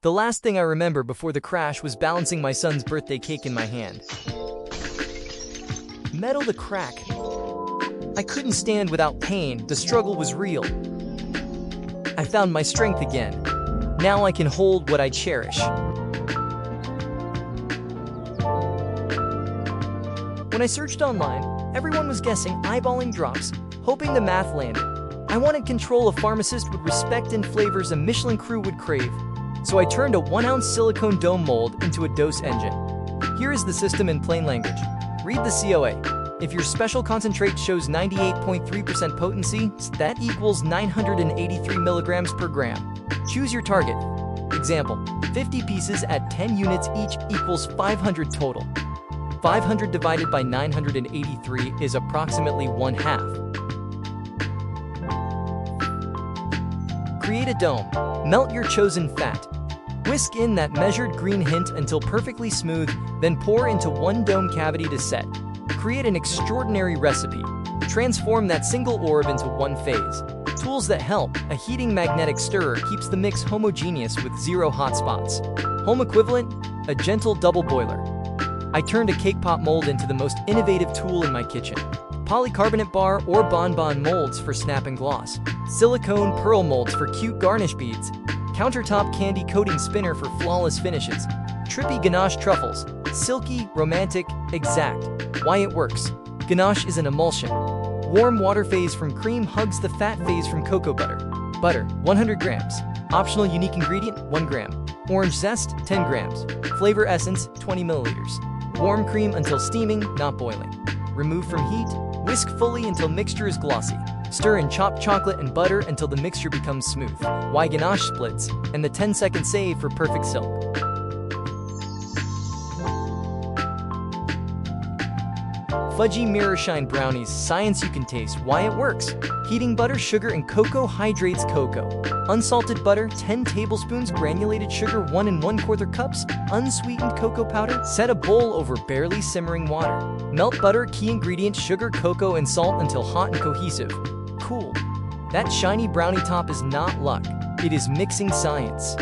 The last thing I remember before the crash was balancing my son's birthday cake in my hand. Metal to crack. I couldn't stand without pain. The struggle was real. I found my strength again. Now I can hold what I cherish. When I searched online, everyone was guessing, eyeballing drops, hoping the math landed. I wanted control a pharmacist would respect and flavors a Michelin crew would crave. So I turned a 1-ounce silicone dome mold into a dose engine. Here is the system in plain language. Read the COA. If your special concentrate shows 98.3% potency, that equals 983 milligrams per gram. Choose your target. Example, 50 pieces at 10 units each equals 500 total. 500 divided by 983 is approximately 1/2. Create a dome. Melt your chosen fat. Whisk in that measured green hint until perfectly smooth, then pour into one dome cavity to set. Create an extraordinary recipe. Transform that single orb into one phase. Tools that help. A heating magnetic stirrer keeps the mix homogeneous with 0 hot spots. Home equivalent, a gentle double boiler. I turned a cake pop mold into the most innovative tool in my kitchen. Polycarbonate bar or bonbon molds for snap and gloss. Silicone pearl molds for cute garnish beads. Countertop candy coating spinner for flawless finishes. Trippy Ganache truffles. Silky, romantic, exact. Why it works. Ganache is an emulsion. Warm water phase from cream hugs the fat phase from cocoa butter. Butter, 100 grams. Optional unique ingredient, 1 gram. Orange zest, 10 grams. Flavor essence, 20 milliliters. Warm cream until steaming, not boiling. Remove from heat. Whisk fully until mixture is glossy. Stir in chopped chocolate and butter until the mixture becomes smooth. Why Ganache splits, and the 10-second save for perfect silk. Fudgy Mirror-Shine Brownies, science you can taste, why it works. Heating butter, sugar, and cocoa hydrates cocoa. Unsalted butter, 10 tablespoons, granulated sugar, 1 1/4 cups, unsweetened cocoa powder. Set a bowl over barely simmering water. Melt butter, key ingredient, sugar, cocoa, and salt until hot and cohesive. Cool. That shiny brownie top is not luck. It is mixing science.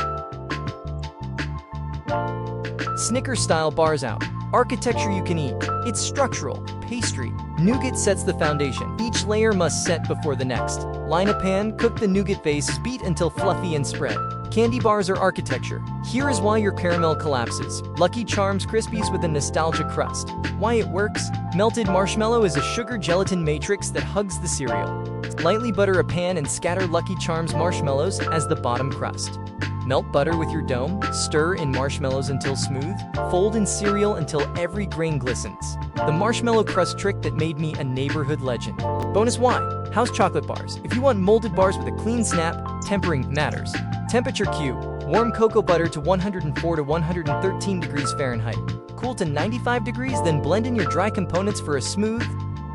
Snickers-Style Bars out. Architecture you can eat. It's structural. Pastry. Nougat sets the foundation. Each layer must set before the next. Line a pan, cook the nougat base, beat until fluffy and spread. Candy bars are architecture. Here is why your caramel collapses. Lucky Charms Krispies with a nostalgia crust. Why it works. Melted marshmallow is a sugar gelatin matrix that hugs the cereal. Lightly butter a pan and scatter Lucky Charms marshmallows as the bottom crust. Melt butter with your dome, stir in marshmallows until smooth, fold in cereal until every grain glistens. The marshmallow crust trick that made me a neighborhood legend. Bonus why? House chocolate bars. If you want molded bars with a clean snap, tempering matters. Temperature cue. Warm cocoa butter to 104 to 113 degrees Fahrenheit. Cool to 95 degrees, then blend in your dry components for a smooth.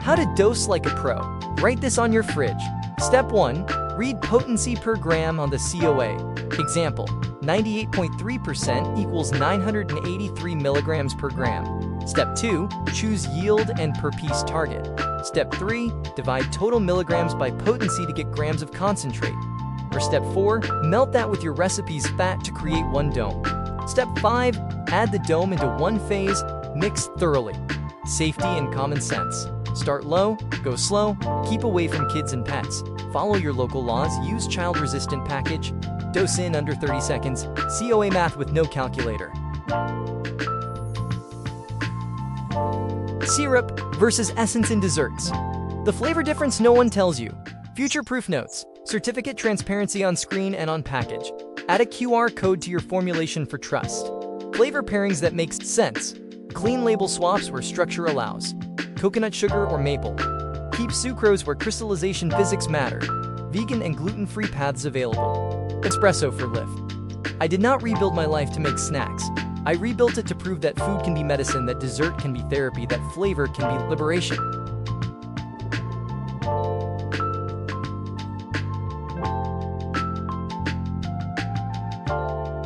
How to dose like a pro. Write this on your fridge. Step 1. Read potency per gram on the COA. Example, 98.3% equals 983 milligrams per gram. Step 2, choose yield and per piece target. Step 3, divide total milligrams by potency to get grams of concentrate. Or step 4, melt that with your recipe's fat to create one dome. Step 5, add the dome into one phase, mix thoroughly. Safety and common sense. Start low, go slow, keep away from kids and pets. Follow your local laws, use child-resistant package. Dose in under 30 seconds. COA math with no calculator. Syrup versus essence in desserts. The flavor difference no one tells you. Future-proof notes. Certificate transparency on screen and on package. Add a QR code to your formulation for trust. Flavor pairings that make sense. Clean label swaps where structure allows. Coconut sugar or maple. Keep sucrose where crystallization physics matter. Vegan and gluten-free paths available. Espresso for lift. I did not rebuild my life to make snacks. I rebuilt it to prove that food can be medicine, that dessert can be therapy, that flavor can be liberation.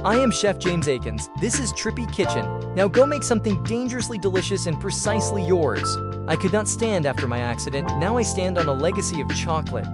I am Chef James Akins. This is Trippy Kitchen. Now go make something dangerously delicious and precisely yours. I could not stand after my accident. Now I stand on a legacy of chocolate.